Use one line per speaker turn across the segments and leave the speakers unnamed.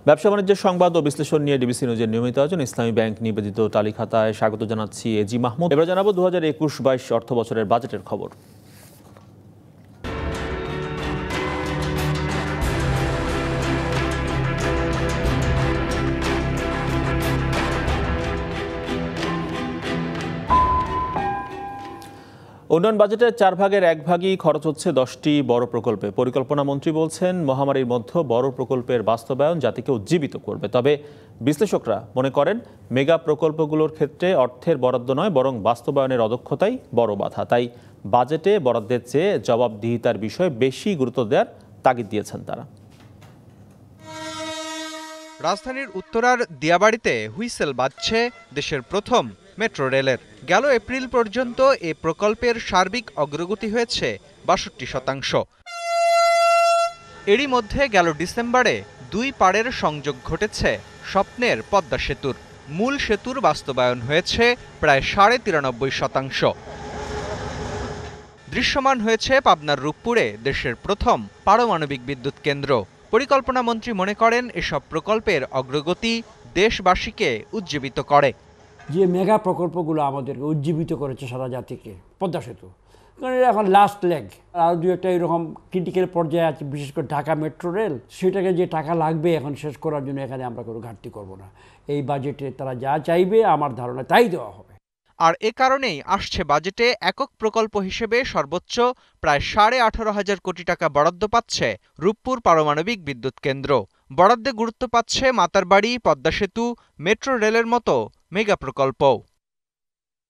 ব্যবসা বাণিজ্যের সংবাদ ও বিশ্লেষণ নিয়ে ডিবিসি নিউজের নিয়মিত আয়োজন ইসলামী ব্যাংক নিবেদিত তালিখাতায় স্বাগত জানাচ্ছি এজি মাহমুদ। এবার জানাবো 2021-22 অর্থ বছরের বাজেটের খবর। উন্নয়ন বাজেটের 4 ভাগের 1 ভাগই খরচ হচ্ছে 10টি বড় প্রকল্পে। পরিকল্পনা মন্ত্রী বলছেন, মহামারীর মধ্যে বড় প্রকল্পের বাস্তবায়ন জাতিকে উজ্জীবিত করবে। তবে বিশ্লেষকরা মনে করেন, মেগা প্রকল্পগুলোর ক্ষেত্রে অর্থের বরাদ্দ নয়, বরং বাস্তবায়নের অদক্ষতাই বড় বাধা। তাই বাজেটে বরাদ্দের চেয়ে জবাবদিহিতার বিষয়ে বেশি গুরুত্ব দেওয়ার তাগিদ দিয়েছেন তারা।
রাজধানীর উত্তরার দিয়াবাড়িতে হুইসেল বাজছে দেশের প্রথম মেট্রো রেলের। গেল এপ্রিল পর্যন্ত এ প্রকল্পের সার্বিক অগ্রগতি হয়েছে ৬২%। এরই মধ্যে গেল ডিসেম্বরে 2 পাড়ের সংযোগ ঘটেছে স্বপ্নের পদ্মা সেতুর। মূল সেতুর বাস্তবায়ন হয়েছে প্রায় 93.5%। দৃশ্যমান হয়েছে পাবনার রূপপুরে দেশের প্রথম পারমাণবিক বিদ্যুৎ কেন্দ্র। পরিকল্পনা মন্ত্রী মনে করেন, এসব প্রকল্পের অগ্রগতি দেশবাসীকে উজ্জীবিত করে।
যে মেগা প্রকল্পগুলো আমাদেরকে উজ্জীবিত করেছে সারা জাতিকে, পদ্মা সেতু, কারণ এটা এখন লাস্ট লেগ। আর দু একটা এরকম ক্রিটিক্যাল পর্যায়ে আছে, বিশেষ করে ঢাকা মেট্রো রেল, সেটাকে যে টাকা লাগবে এখন শেষ করার জন্য এখানে আমরা কোনো ঘাটতি করব না। এই বাজেটে তারা যা চাইবে আমার ধারণা তাই দেওয়া হবে।
আর এ কারণেই আসছে বাজেটে একক প্রকল্প হিসেবে সর্বোচ্চ প্রায় 18,500 কোটি টাকা বরাদ্দ পাচ্ছে রূপপুর পারমাণবিক বিদ্যুৎ কেন্দ্র। বরাদ্দে গুরুত্ব পাচ্ছে মাতারবাড়ি, পদ্মা সেতু, মেট্রো রেলের মতো মেগা প্রকল্প।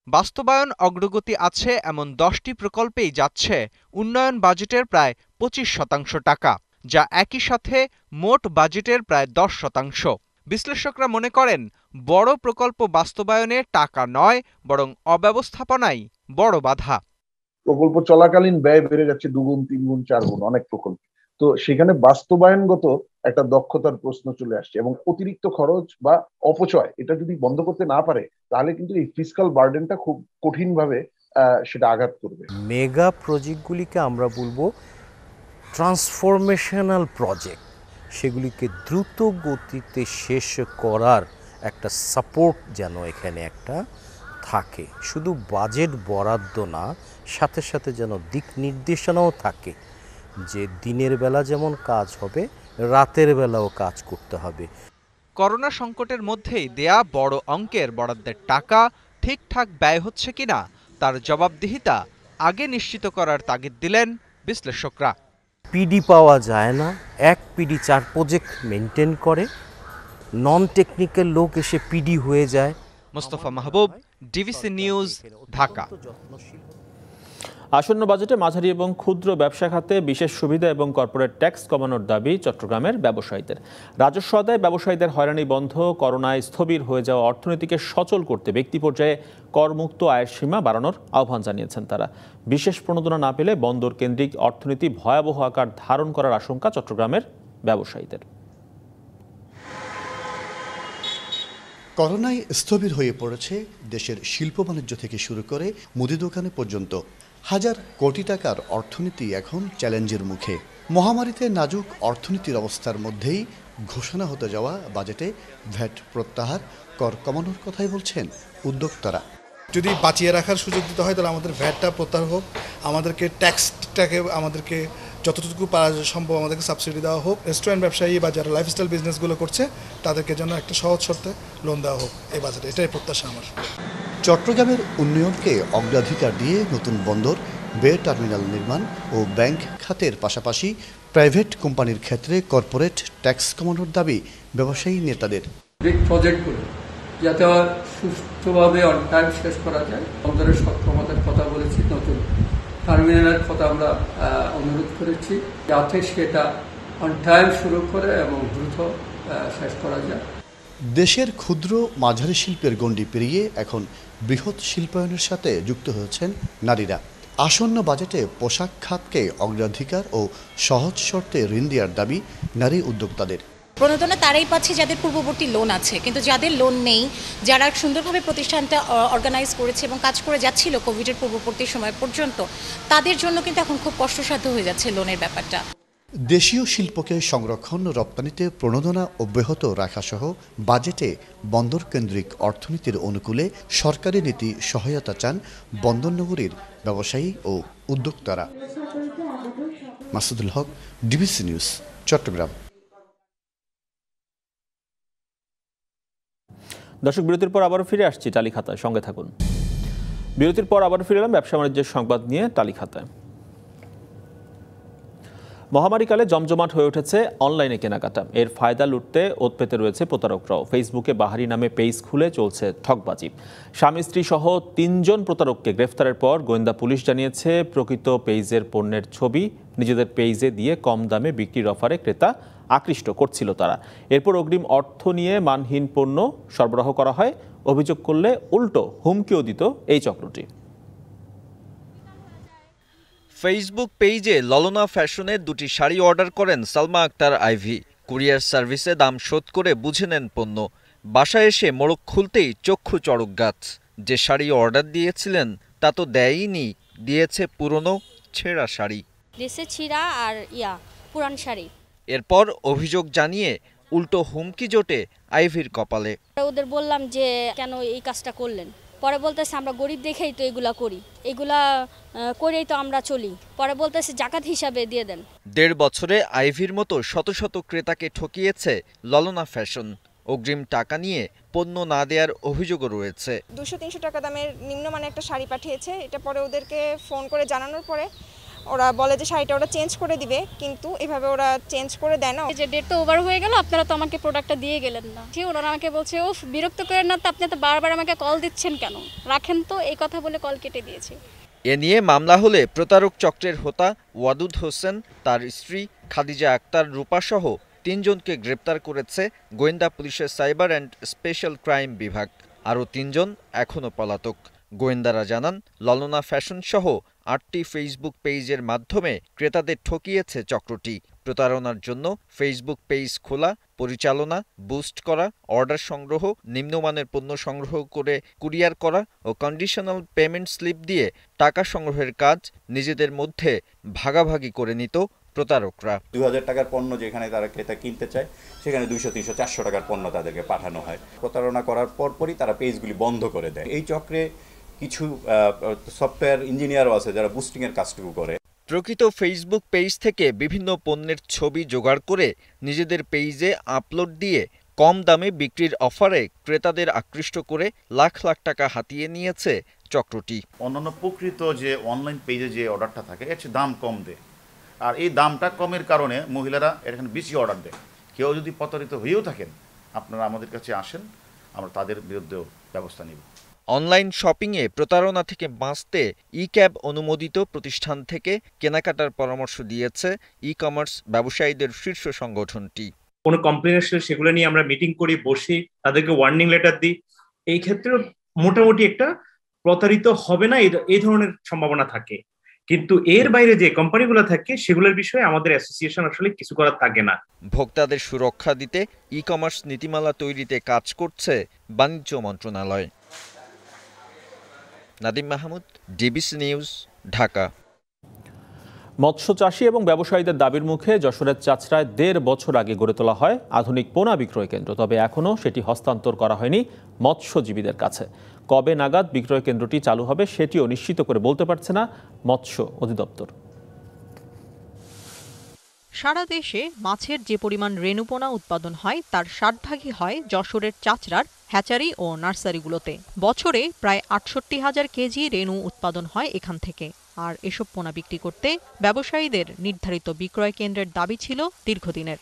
বাস্তবায়ন অগ্রগতি আছে এমন 10টি প্রকল্পেই যাচ্ছে উন্নয়ন বাজেটের প্রায় 25% টাকা, যা একই সাথে মোট বাজেটের প্রায় 10%। বিশ্লেষকরা মনে করেন, বড় প্রকল্প বাস্তবায়নে টাকা নয়, বরং অব্যবস্থাপনাই বড় বাধা।
প্রকল্প চলাকালীন ব্যয় বেড়ে যাচ্ছে 2 গুণ, 3 গুণ, 4 গুণ অনেক প্রকল্প। তো সেখানে বাস্তবায়নগত একটা দক্ষতার প্রশ্ন চলে আসছে, এবং অতিরিক্ত খরচ বা অপচয় এটা যদি বন্ধ করতে না পারে, তাহলে কিন্তু এই ফিসকাল বার্ডেনটা খুব কঠিনভাবে সেটা আঘাত করবে।
মেগা প্রজেক্টগুলিকে আমরা বলবো ট্রান্সফরমেশনাল প্রজেক্ট। সেগুলিকে দ্রুত গতিতে শেষ করার একটা সাপোর্ট যেন এখানে একটা থাকে। শুধু বাজেট বরাদ্দ না, সাথে সাথে যেন দিক নির্দেশনাও থাকে, যে দিনের বেলা যেমন কাজ হবে, রাতের বেলাও কাজ করতে হবে।
করোনা সংকটের মধ্যেই দেয়া বড় অঙ্কের বরাদ্দের টাকা ঠিকঠাক ব্যয় হচ্ছে কিনা তার জবাবদিহিতা আগে নিশ্চিত করার তাগিদ দিলেন বিশ্লেষকরা।
পিডি পাওয়া যায় না, এক পিডি 4 প্রজেক্ট মেনটেন করে, নন টেকনিক্যাল লোক এসে পিডি হয়ে যায়।
মোস্তফা মাহবুব, ডিবিসি নিউজ, ঢাকা।
আসন্ন বাজেটে মাঝারি এবং ক্ষুদ্র ব্যবসা খাতে বিশেষ সুবিধা এবং কর্পোরেট ট্যাক্স কমানোর দাবি চট্টগ্রামের ব্যবসায়ীদের। রাজস্ব আদায় ব্যবসায়ীদের হয়রানি বন্ধ, করোনায় স্থবির হয়ে যাওয়া অর্থনীতিকে সচল করতে ব্যক্তি পর্যায়ে করমুক্ত আয়ের সীমা বাড়ানোর আহ্বান জানিয়েছেন তারা। বিশেষ প্রণোদনা না পেলে বন্দর কেন্দ্রিক অর্থনীতি ভয়াবহ আকার ধারণ করার আশঙ্কা চট্টগ্রামের ব্যবসায়ীদের।
করোনায় স্থবির হয়ে পড়েছে দেশের শিল্প বাণিজ্য থেকে শুরু করে মুদি দোকানে পর্যন্ত। হাজার কোটি টাকার অর্থনীতি এখন চ্যালেঞ্জের মুখে। মহামারীতে নাজুক অর্থনীতির অবস্থার মধ্যেই ঘোষণা হতে যাওয়া বাজেটে ভ্যাট প্রত্যাহার, কর কমানোর কথাই বলছেন উদ্যোক্তারা।
যদি বাঁচিয়ে রাখার সুযোগ দিতে হয়, তাহলে আমাদের ভ্যাটটা প্রত্যাহার হোক, আমাদেরকে ট্যাক্সটাকে আমাদেরকে যতটুকু পারা সম্ভব আমাদেরকে সাবসিডি দেওয়া হোক। রেস্টুরেন্ট ব্যবসায়ী বা যারা লাইফস্টাইল বিজনেসগুলো করছে তাদেরকে যেন একটা সহজ শর্তে লোন দেওয়া হোক এই বাজেটে, এটাই প্রত্যাশা আমার।
চট্টগ্রামের উন্নয়নকে অগ্রাধিকার দিয়ে নতুন বন্দর, বে টার্মিনাল নির্মাণ ও ব্যাংক খাতের পাশাপাশি প্রাইভেট কোম্পানির ক্ষেত্রে কর্পোরেট ট্যাক্স কমানোর দাবি ব্যবসায়ী নেতাদের।
প্রজেক্টগুলো যাতে সুষ্ঠুভাবে অন টাইম শেষ করা যায়, বন্দরের সক্ষমতার কথা বলেছি, নতুন টার্মিনালের কথা আমরা অনুরোধ করেছি, যাতে সেটা অন টাইম শুরু করে এবং দ্রুত শেষ করা যায়।
দেশের ক্ষুদ্র মাঝারি শিল্পের গণ্ডি পেরিয়ে এখন বৃহৎ শিল্পায়নের সাথে যুক্ত হয়েছেন নারীরা। আসন্ন বাজেটে পোশাক খাতকে অগ্রাধিকার ও সহজ শর্তে ঋণ দেওয়ার দাবি নারী উদ্যোক্তাদের।
প্রণোদনা তারাই পাচ্ছে যাদের পূর্ববর্তী লোন আছে, কিন্তু যাদের লোন নেই, যারা সুন্দরভাবে প্রতিষ্ঠানটা অর্গানাইজ করেছে এবং কাজ করে যাচ্ছিল কোভিডের পূর্ববর্তী সময় পর্যন্ত, তাদের জন্য কিন্তু এখন খুব কষ্টসাধ্য হয়ে যাচ্ছে লোনের ব্যাপারটা।
দেশীয় শিল্পকে সংরক্ষণ, রপ্তানিতে প্রণোদনা অব্যাহত রাখাসহ বাজেটে বন্দর কেন্দ্রিক অর্থনীতির অনুকূলে সরকারি নীতি সহায়তা চান বন্দর নগরীর ব্যবসায়ী ও উদ্যোক্তারা। মাসুদুল হক, ডিবিসি নিউজ, চট্টগ্রাম।
দর্শক, বিরতির পর আবারও ফিরে আসছি টালি খাতায়, সঙ্গে থাকুন। বিরতির পর আবারও ফিরে এলাম ব্যবসা বাণিজ্যের সংবাদ নিয়ে টালি খাতায়। মহামারীকালে জমজমাট হয়ে উঠেছে অনলাইনে কেনাকাটা। এর ফায়দা লুটতে ওত পেতে রয়েছে প্রতারকরাও। ফেসবুকে বাহারি নামে পেজ খুলে চলছে ঠকবাজি। স্বামী স্ত্রী সহ 3 জন প্রতারককে গ্রেফতারের পর গোয়েন্দা পুলিশ জানিয়েছে, প্রকৃত পেজের পণ্যের ছবি নিজেদের পেজে দিয়ে কম দামে বিক্রির অফারে ক্রেতা আকৃষ্ট করছিল তারা। এরপর অগ্রিম অর্থ নিয়ে মানহীন পণ্য সরবরাহ করা হয়। অভিযোগ করলে উল্টো হুমকিও দিত এই চক্রটি।
ফেসবুক পেজে ললনা ফ্যাশনের 2টি শাড়ি অর্ডার করেন সালমা আক্তার আইভি। কুরিয়ার সার্ভিসে দাম শোধ করে বুঝে নেন পণ্য। বাসায় এসে মোড়ক খুলতেই চক্ষু চড়ক গাছ। যে শাড়ি অর্ডার দিয়েছিলেন তা তো দেয়ইনি, দিয়েছে পুরনো ছেঁড়া শাড়ি।
দেশে ছিঁড়া আর পুরান শাড়ি।
এরপর অভিযোগ জানিয়ে উল্টো হুমকি জোটে আইভির কপালে।
ওদের বললাম যে কেন এই কাজটা করলেন, পরে বলতেছে আমরা গরিব দেখেই তো এগুলা করি, এগুলা করেই তো আমরা চলি। পরে বলতেছে জাকাত হিসাবে দিয়ে দেন।
1.5 বছরে আইভির মতো শত শত ক্রেতাকে ঠকিয়েছে ললনা ফ্যাশন। অগ্রিম টাকা নিয়ে পণ্য না দেওয়ার অভিযোগও রয়েছে।
200-300 টাকা দামের নিম্নমানের একটা শাড়ি পাঠিয়েছে। এটা পরে ওদেরকে ফোন করে জানানোর পরে ওরা বলে যে শাড়িটা ওরা চেঞ্জ করে দিবে, কিন্তু এভাবে ওরা চেঞ্জ করে দেয় না।
যে ডেট তো ওভার হয়ে গেল, আপনারা তো আমাকে প্রোডাক্টটা দিয়ে গেলেন না। ওনারা আমাকে বলছে, ও বিরক্ত করেন না তো, আপনি তো বারবার আমাকে কল দিচ্ছেন কেন, রাখেন তো, এই কথা বলে কল কেটে দিয়েছে।
এ নিয়ে মামলা হলে প্রতারক চক্রের হোতা ওয়াদুদ হোসেন, তার স্ত্রী খাদিজা আক্তার রূপা সহ 3 জনকে গ্রেপ্তার করেছে গোয়েন্দা পুলিশের সাইবার অ্যান্ড স্পেশাল ক্রাইম বিভাগ। আরও 3 জন এখনও পলাতক। গোয়েন্দারা জানান, ললনা ফ্যাশন সহ 8টি ফেসবুক পেজের মাধ্যমে ক্রেতাদের ঠকিয়েছে চক্রটি। প্রতারণার জন্য ফেসবুক পেজ খোলা, পরিচালনা, বুস্ট করা, অর্ডার সংগ্রহ, নিম্নমানের পণ্য সংগ্রহ করে কুরিয়ার করা ও কন্ডিশনাল পেমেন্ট স্লিপ দিয়ে টাকা সংগ্রহের কাজ নিজেদের মধ্যে ভাগাভাগি করে নিত প্রতারকরা।
2000 টাকার পণ্য যেখানে তারা ক্রেতা কিনতে চায়, সেখানে 200, 300, 400 টাকার পণ্য তাদেরকে পাঠানো হয়। প্রতারণা করার পরপরই তারা পেজগুলি বন্ধ করে দেয়। এই চক্রে কিছু সফটওয়্যার ইঞ্জিনিয়ারও আছে যারা বুস্টিংয়ের কাজটুকু করে।
প্রকৃত ফেসবুক পেজ থেকে বিভিন্ন পণ্যের ছবি জোগাড় করে নিজেদের পেজে আপলোড দিয়ে কম দামে বিক্রির অফারে ক্রেতাদের আকৃষ্ট করে লাখ লাখ টাকা হাতিয়ে নিয়েছে চক্রটি।
অন্যান্য প্রকৃত যে অনলাইন পেজে যে অর্ডারটা থাকে এর দাম কম দেয়, আর এই দামটা কমের কারণে মহিলারা এখানে বেশি অর্ডার দেয়। কেউ যদি প্রতারিত হয়েও থাকেন, আপনারা আমাদের কাছে আসেন, আমরা তাদের বিরুদ্ধেও ব্যবস্থা নিব।
অনলাইন শপিংয়ে প্রতারণা থেকে বাঁচতে ই-ক্যাব অনুমোদিত প্রতিষ্ঠান থেকে কেনাকাটার পরামর্শ দিয়েছে ই-কমার্স ব্যবসায়ীদের শীর্ষ সংগঠনটি।
কোনো কমপ্লেন আসলে সেগুলো নিয়ে আমরা মিটিং করি, বসি, তাদেরকে ওয়ার্নিং লেটার দিই। এই ক্ষেত্রে মোটামুটি একটা প্রতারিত হবে না এই ধরনের সম্ভাবনা থাকে। কিন্তু এর বাইরে যে কোম্পানিগুলো থাকে সেগুলোর বিষয়ে আমাদের অ্যাসোসিয়েশন আসলে কিছু করার থাকে না।
ভোক্তাদের সুরক্ষা দিতে ই-কমার্স নীতিমালা তৈরিতে কাজ করছে বাণিজ্য মন্ত্রণালয়। Nadim Mahmud, DBC news, Dhaka.
মৎস্য চাষী এবং ব্যবসায়ীদের দাবির মুখে যশোরের চাচড়ায় 1.5 বছর আগে গড়ে তোলা হয় আধুনিক পোনা বিক্রয় কেন্দ্র। তবে এখনও সেটি হস্তান্তর করা হয়নি মৎস্যজীবীদের কাছে। কবে নাগাদ বিক্রয় কেন্দ্রটি চালু হবে সেটিও নিশ্চিত করে বলতে পারছে না মৎস্য অধিদপ্তর।
সারা দেশে মাছের যে পরিমাণ রেণুপোনা উৎপাদন হয় তার 60% হয় যশোরের চাচড়ার হ্যাচারি ও নার্সারিগুলোতে। বছরে প্রায় 68,000 কেজি রেণু উৎপাদন হয় এখান থেকে। আর এসব পোনা বিক্রি করতে ব্যবসায়ীদের নির্ধারিত বিক্রয় কেন্দ্রের দাবি ছিল দীর্ঘদিনের।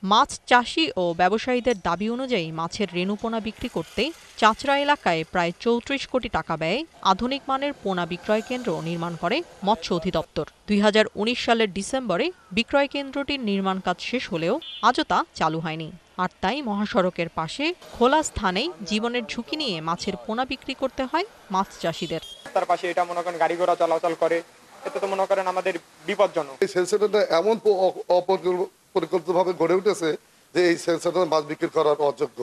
মাছ চাষি ও ব্যবসায়ীদের দাবি অনুযায়ী মাছের রেণুপোনা বিক্রি করতে চাচড়া এলাকায় প্রায় 34 কোটি টাকা ব্যয়ে আধুনিক মানের পোনা বিক্রয় কেন্দ্র নির্মাণ করে মৎস্য অধিদপ্তর। 2019 সালের ডিসেম্বরে বিক্রয় কেন্দ্রটির নির্মাণ কাজ শেষ হলেও আজও তা চালু হয়নি। আর তাই মহাসড়কের পাশে খোলা স্থানেই জীবনের ঝুঁকি নিয়ে মাছের পোনা বিক্রি করতে হয় মাছ চাষিদের।
তার পাশে এটা মনে করেন গাড়ি ঘোড়া চলাচল করে, এতে তো মনে করেন আমাদের বিপজ্জনক।
এই সেন্টারটা এমন পরিকল্পিতভাবে গড়ে উঠেছে যে এই সেন্টারে মাছ বিক্রি করার অযোগ্য।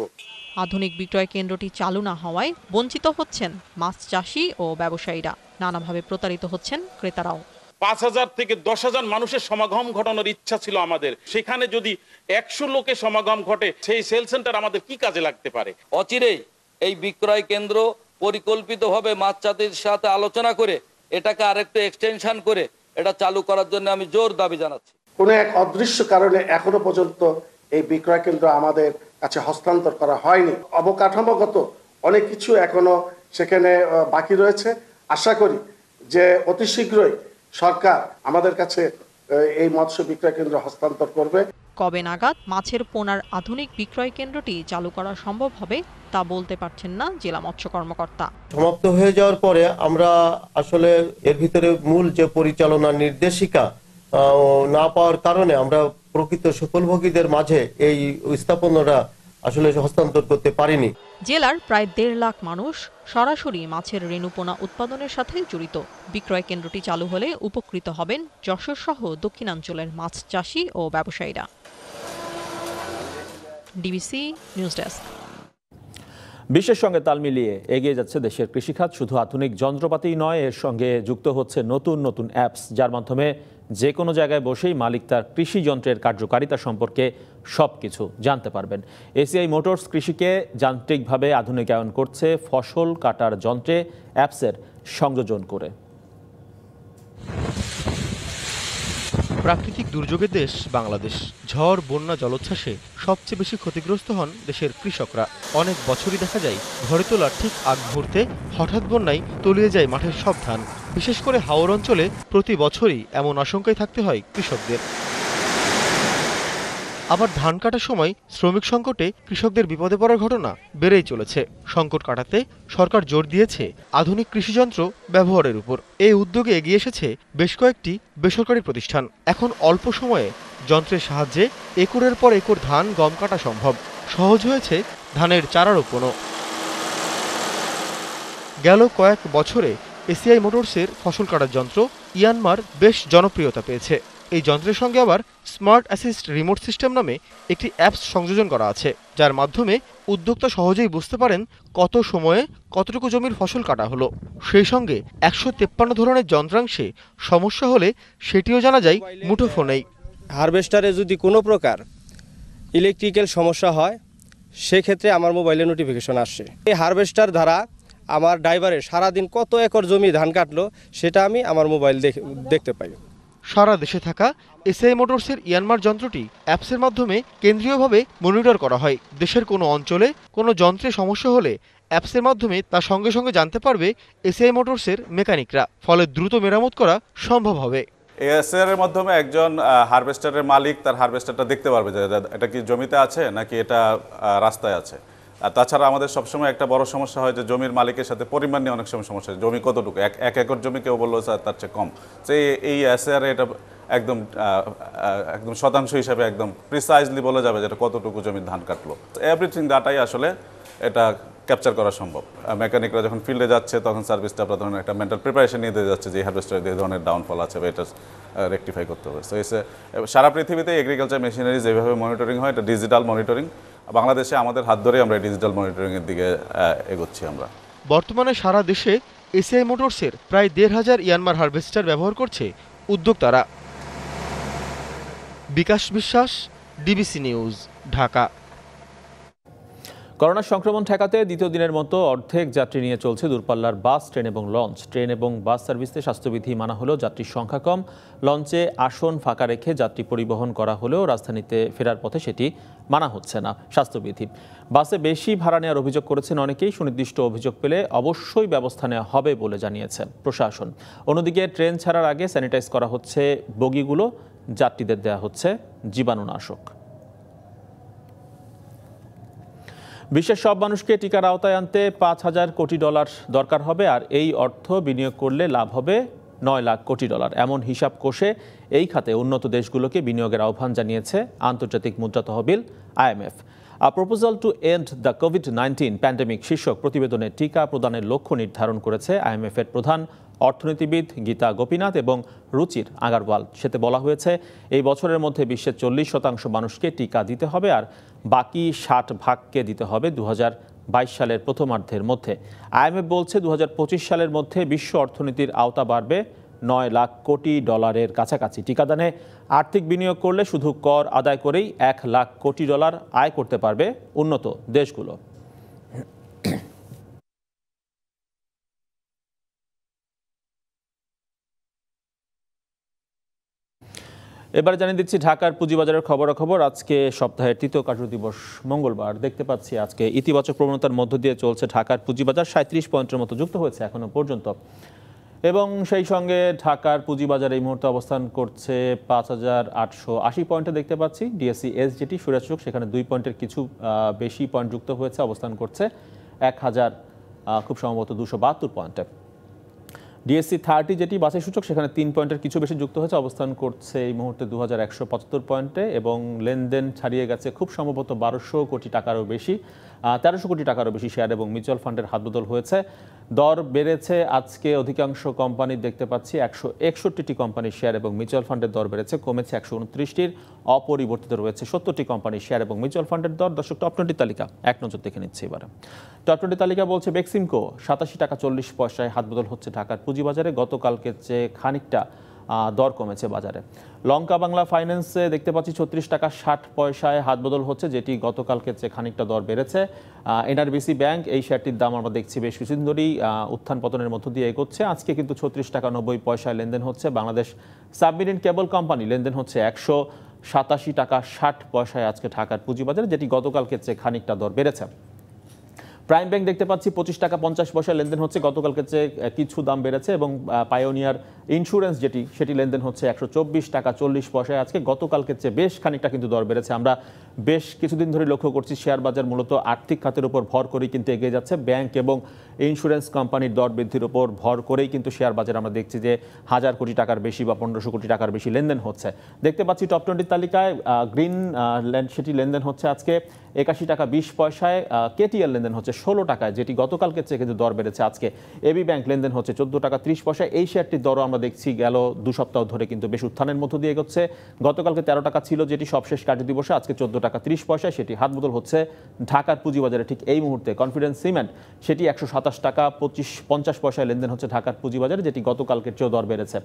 আধুনিক বিক্রয় কেন্দ্রটি চালু না হওয়ায় বঞ্চিত হচ্ছেন মাছ চাষি ও ব্যবসায়ীরা। নানাভাবে প্রতারিত হচ্ছেন ক্রেতারাও।
5,000 থেকে 10,000 মানুষের সমাগম ঘটানোর ইচ্ছা ছিল আমাদের। সেখানে যদি 100 লোকের সমাগম ঘটে, সেই সেল সেন্টার আমাদের কি কাজে লাগতে পারে?
অচিরেই এই বিক্রয় কেন্দ্র পরিকল্পিতভাবে মাছ চাষির সাথে আলোচনা করে এটাকে আরেকটু এক্সটেনশন করে এটা চালু করার জন্য আমি জোর দাবি জানাচ্ছি।
কোনো এক অদৃশ্য কারণে এখনো পর্যন্ত এই বিক্রয় কেন্দ্র আমাদের কাছে হস্তান্তর করা হয়নি। অবকাঠামোগত অনেক কিছু এখনো সেখানে বাকি রয়েছে। আশা করি যে অতি শীঘ্রই সরকার আমাদের কাছে এই মৎস্য বিক্রয় কেন্দ্র হস্তান্তর করবে।
কবে নাগাদ মাছের পোনার আধুনিক বিক্রয় কেন্দ্রটি চালু করা সম্ভব হবে তা বলতে পারছেন না জেলা মৎস্য কর্মকর্তা।
সমাপ্ত হয়ে যাওয়ার পরে আমরা আসলে এর ভিতরে মূল যে পরিচালনা নির্দেশিকা না পাওয়ার কারণে আমরা প্রকৃত সুফলভোগীদের মাঝে এই স্থাপনাটা আসলে হস্তান্তর করতে পারিনি।
জেলার প্রায় 1.5 লাখ মানুষ সরাসরি মাছের রেণুপোনা উৎপাদনের সাথে জড়িত। বিক্রয় কেন্দ্রটি চালু হলে উপকৃত হবেন যশোর সহ দক্ষিণাঞ্চলের মাছ চাষি ও ব্যবসায়ীরা। DBC news desk.
বিশ্বের সঙ্গে তাল মিলিয়ে এগিয়ে যাচ্ছে দেশের কৃষিখাত। শুধু আধুনিক যন্ত্রপাতিই নয়, এর সঙ্গে যুক্ত হচ্ছে নতুন নতুন অ্যাপস, যার মাধ্যমে যে কোনো জায়গায় বসেই মালিক তার কৃষি যন্ত্রের কার্যকারিতা সম্পর্কে সবকিছু জানতে পারবেন। এসিআই মোটরস কৃষিকে যান্ত্রিকভাবে আধুনিকায়ন করছে ফসল কাটার যন্ত্রে অ্যাপসের সংযোজন করে।
প্রাকৃতিক দুর্যোগের দেশ বাংলাদেশ। ঝড়, বন্যা, জলোচ্ছ্বাসে সবচেয়ে বেশি ক্ষতিগ্রস্ত হন দেশের কৃষকরা। অনেক বছরই দেখা যায় ঘরে তোলার ঠিক আগ মুহূর্তে হঠাৎ বন্যায় তলিয়ে যায় মাঠের সব ধান। বিশেষ করে হাওর অঞ্চলে প্রতি বছরই এমন আশঙ্কায় থাকতে হয় কৃষকদের। আবার ধান কাটার সময় শ্রমিক সংকটে কৃষকদের বিপদে পড়ার ঘটনা বেড়েই চলেছে। সংকট কাটাতে সরকার জোর দিয়েছে আধুনিক কৃষিযন্ত্র ব্যবহারের উপর। এই উদ্যোগে এগিয়ে এসেছে বেশ কয়েকটি বেসরকারি প্রতিষ্ঠান। এখন অল্প সময়ে যন্ত্রের সাহায্যে একরের পর একর ধান, গম কাটা সম্ভব। সহজ হয়েছে ধানের চারা রোপণও। গেল কয়েক বছরে এসিআই মোটরসের ফসল কাটার যন্ত্র ইয়ানমার বেশ জনপ্রিয়তা পেয়েছে। এই যন্ত্রের সঙ্গে আবার স্মার্ট অ্যাসিস্ট রিমোট সিস্টেম নামে একটি অ্যাপস সংযোজন করা আছে, যার মাধ্যমে উদ্যোক্তা সহজেই বুঝতে পারেন কত সময়ে কতটুকু জমির ফসল কাটা হলো। সেই সঙ্গে 153 ধরনের যন্ত্রাংশে সমস্যা হলে সেটিও জানা যায় মুঠোফোনেই।
হারভেস্টারে যদি কোনো প্রকার ইলেকট্রিক্যাল সমস্যা হয়, সেক্ষেত্রে আমার মোবাইলে নোটিফিকেশন আসছে। এই হারভেস্টার দ্বারা আমার ড্রাইভারের সারাদিন কত একর জমি ধান কাটলো সেটা আমি আমার মোবাইল দেখতে পাই।
সারা দেশে থাকা এসিআই মোটরসের ইয়ানমার যন্ত্রটি অ্যাপসের মাধ্যমে কেন্দ্রীয়ভাবে মনিটর করা হয়। দেশের কোনো অঞ্চলে কোনো যন্ত্রে সমস্যা হলে অ্যাপসের মাধ্যমে তা সঙ্গে সঙ্গে জানতে পারবে এসিআই মোটরসের মেকানিকরা। ফলে দ্রুত মেরামত করা সম্ভব হবে।
এসিআর এর মাধ্যমে একজন হারভেস্টারের মালিক তার হারভেস্টারটা দেখতে পারবে যে এটা কি জমিতে আছে নাকি এটা রাস্তায় আছে। আর তাছাড়া আমাদের সবসময় একটা বড় সমস্যা হয় যে জমির মালিকের সাথে পরিমাণ নিয়ে অনেক সময় সমস্যা হয়। জমি কতটুকু, এক একর জমি কেউ বললো স্যার তার চেয়ে কম। তো এই এসিআর এটা একদম শতাংশ হিসাবে একদম প্রিসাইজলি বলা যাবে যে এটা কতটুকু জমির ধান কাটলো। এভরিথিং ডাটাই আসলে এটা ক্যাপচার করা সম্ভব। মেকানিকরা যখন ফিল্ডে যাচ্ছে তখন সার্ভিসটা আপনার ধরনের একটা মেন্টাল প্রিপারেশন নিয়ে দিয়ে যাচ্ছে যে এই হারভেস্টারে এই ধরনের ডাউনফল আছে বা এটা রেকটিফাই করতে হবে। সো সারা পৃথিবীতে এগ্রিকালচার মেশিনারি যেভাবে মনিটরিং হয়, এটা ডিজিটাল মনিটরিং। বাংলাদেশে আমাদের হাত ধরে আমরা ডিজিটাল মনিটরিংয়ের দিকে এগোচ্ছি। আমরা
বর্তমানে সারা দেশে এসিআই মোটরসের প্রায় 1,500 ইয়ানমার হারভেস্টার ব্যবহার করছে উদ্যোক্তারা। বিকাশ বিশ্বাস, ডিবিসি নিউজ, ঢাকা।
করোনা সংক্রমণ ঠেকাতে দ্বিতীয় দিনের মতো অর্ধেক যাত্রী নিয়ে চলছে দূরপাল্লার বাস, ট্রেন এবং লঞ্চ। ট্রেন এবং বাস সার্ভিসে স্বাস্থ্যবিধি মানা হলেও যাত্রীর সংখ্যা কম। লঞ্চে আসন ফাঁকা রেখে যাত্রী পরিবহন করা হলেও রাজধানীতে ফেরার পথে সেটি মানা হচ্ছে না স্বাস্থ্যবিধি। বাসে বেশি ভাড়া নেওয়ার অভিযোগ করেছেন অনেকেই। সুনির্দিষ্ট অভিযোগ পেলে অবশ্যই ব্যবস্থা নেওয়া হবে বলে জানিয়েছে প্রশাসন। অন্যদিকে ট্রেন ছাড়ার আগে স্যানিটাইজ করা হচ্ছে বগিগুলো, যাত্রীদের দেওয়া হচ্ছে জীবাণুনাশক। বিশ্বের সব মানুষকে টিকার আওতায় আনতে $5,000 কোটি দরকার হবে, আর এই অর্থ বিনিয়োগ করলে লাভ হবে $9 লাখ কোটি। এমন হিসাব কষে এই খাতে উন্নত দেশগুলোকে বিনিয়োগের আহ্বান জানিয়েছে আন্তর্জাতিক মুদ্রা তহবিল IMF। A proposal to end the COVID-19 pandemic শীর্ষক প্রতিবেদনে টিকা প্রদানের লক্ষ্য নির্ধারণ করেছে IMF এর প্রধান অর্থনীতিবিদ গীতা গোপীনাথ এবং রুচির আগারওয়াল। সেতে বলা হয়েছে এই বছরের মধ্যে বিশ্বের 40% মানুষকে টিকা দিতে হবে, আর বাকি 60% দিতে হবে 2022 সালের প্রথমার্ধের মধ্যে। IMF বলছে 2025 সালের মধ্যে বিশ্ব অর্থনীতির আওতা বাড়বে 9 লাখ কোটি ডলারের কাছাকাছি। টিকাদানে আর্থিক বিনিয়োগ করলে শুধু কর আদায় করেই 1 লাখ কোটি ডলার আয় করতে পারবে উন্নত দেশগুলো। এবারে জানিয়ে দিচ্ছি ঢাকার পুঁজিবাজারের খবরাখবর। আজকে সপ্তাহের তৃতীয় কার্যদিবস মঙ্গলবার। দেখতে পাচ্ছি আজকে ইতিবাচক প্রবণতার মধ্য দিয়ে চলছে ঢাকার পুঁজিবাজার। 37 পয়েন্টের মতো যুক্ত হয়েছে এখনো পর্যন্ত, এবং সেই সঙ্গে ঢাকার পুঁজিবাজার এই মুহূর্তে অবস্থান করছে 5880 পয়েন্টে দেখতে পাচ্ছি। ডিএসসি এসজেটি সূচক সেখানে 2 পয়েন্টের কিছু বেশি পয়েন্ট যুক্ত হয়েছে, অবস্থান করছে 1000 খুব সম্ভবত 272 পয়েন্টে। ডিএসসি 30 যেটি বাছাই সূচক সেখানে 3 পয়েন্টের কিছু বেশি যুক্ত হয়েছে, অবস্থান করছে এই মুহূর্তে 2175 পয়েন্টে, এবং লেনদেন ছাড়িয়ে গেছে খুব সম্ভবত 1200 কোটি টাকারও বেশি, 1300 কোটি টাকারও বেশি শেয়ার এবং মিউচুয়াল ফান্ডের হাতবদল হয়েছে। দর বেড়েছে আজকে অধিকাংশ কোম্পানির দেখতে পাচ্ছি 161টি কোম্পানির শেয়ার এবং মিউচুয়াল ফান্ডের দর বেড়েছে, কমেছে 129টির, অপরিবর্তিত রয়েছে 70টি কোম্পানির শেয়ার এবং মিউচুয়াল ফান্ডের দর। দর্শক, টপ 20 তালিকা এক নজর দেখে নিচ্ছি এবারে। টপ 20 তালিকা বলছে বেক্সিমকো 87 টাকা 40 পয়সায় হাতবদল হচ্ছে ঢাকার পুঁজিবাজারে, গতকালকের চেয়ে খানিকটা দর কমেছে বাজারে। লঙ্কা বাংলা ফাইন্যান্সে দেখতে পাচ্ছি 36 টাকা 60 পয়সায় হাতবদল হচ্ছে, যেটি গতকালকের চেয়ে খানিকটা দর বেড়েছে। এনআরবিসি ব্যাংক এই শেয়ারটির দাম আমরা দেখছি বেশ কিছুদিন ধরেই উত্থান পতনের মধ্য দিয়ে এগোচ্ছে। আজকে কিন্তু 36 টাকা 90 পয়সায় লেনদেন হচ্ছে। বাংলাদেশ সাবমেরিন কেবল কোম্পানি লেনদেন হচ্ছে 187 টাকা 60 পয়সায় আজকে ঢাকার পুঁজিবাজারে, যেটি গতকালকের চেয়ে খানিকটা দর বেড়েছে। প্রাইম ব্যাংক দেখতে পাচ্ছি 25 টাকা 50 পয়সায় লেনদেন হচ্ছে, গতকালকের চেয়ে কিছু দাম বেড়েছে, এবং পায়োনিয়ার ইন্স্যুরেন্স যেটি সেটি লেনদেন হচ্ছে 124 টাকা 40 পয়সায় আজকে, গতকালকের চেয়ে বেশ খানিকটা কিন্তু দর বেড়েছে। আমরা বেশ কিছুদিন ধরে লক্ষ্য করছি শেয়ার বাজার মূলত আর্থিক খাতের উপর ভর করেই কিন্তু এগিয়ে যাচ্ছে। ব্যাংক এবং ইন্স্যুরেন্স কোম্পানির দর বৃদ্ধির উপর ভর করেই কিন্তু শেয়ার বাজার আমরা দেখছি যে 1000 কোটি টাকার বেশি বা 1500 কোটি টাকার বেশি লেনদেন হচ্ছে। দেখতে পাচ্ছি টপ 20 তালিকায় গ্রিন সেটি লেনদেন হচ্ছে আজকে 81 টাকা 20 পয়সায়, কেটিএল লেনদেন হচ্ছে 16 টাকায়, যেটি গতকালকের চেয়ে কিন্তু দর বেড়েছে আজকে। এবি ব্যাংক লেনদেন হচ্ছে 14 টাকা 30 পয়সায়। এই শেয়ারটির দরও আমরা দেখছি গেল 2 সপ্তাহ ধরে কিন্তু বেশ উত্থানের মধ্য দিয়ে এগোচ্ছে। গতকালকে 13 টাকা ছিল যেটি সবশেষ কার্যদিবসে, আজকে 14 টাকা 30 পয়সায় সেটি হাতবদল হচ্ছে ঢাকার পুঁজিবাজারে ঠিক এই মুহূর্তে। কনফিডেন্স সিমেন্ট সেটি 127 টাকা 50 পয়সায় লেনদেন হচ্ছে ঢাকার পুঁজিবাজারে, যেটি গতকালকের চেয়েও দর বেড়েছে।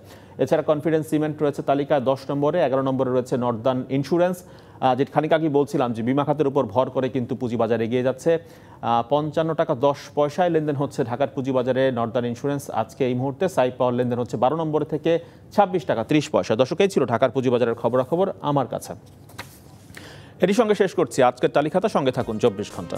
এছাড়া কনফিডেন্স সিমেন্ট রয়েছে তালিকায় 10 নম্বরে, 11 নম্বরে রয়েছে নর্দার্ন ইন্স্যুরেন্স, যেটি খানিক আগে বলছিলাম যে বিমা খাতের উপর ভর করে কিন্তু পুঁজিবাজার এগিয়ে যাচ্ছে। 55 টাকা 10 পয়সায় লেনদেন হচ্ছে ঢাকার পুঁজিবাজারে নর্দার্ন ইন্স্যুরেন্স আজকে এই মুহূর্তে। সাই পাওয়ার লেনদেন হচ্ছে 12 নম্বর থেকে 26 টাকা 30 পয়সা। দর্শক, এই ছিল ঢাকার পুঁজিবাজারের খবরাখবর আমার কাছে। এরই সঙ্গে শেষ করছি আজকের তালিকাটা। সঙ্গে থাকুন 24 ঘন্টা।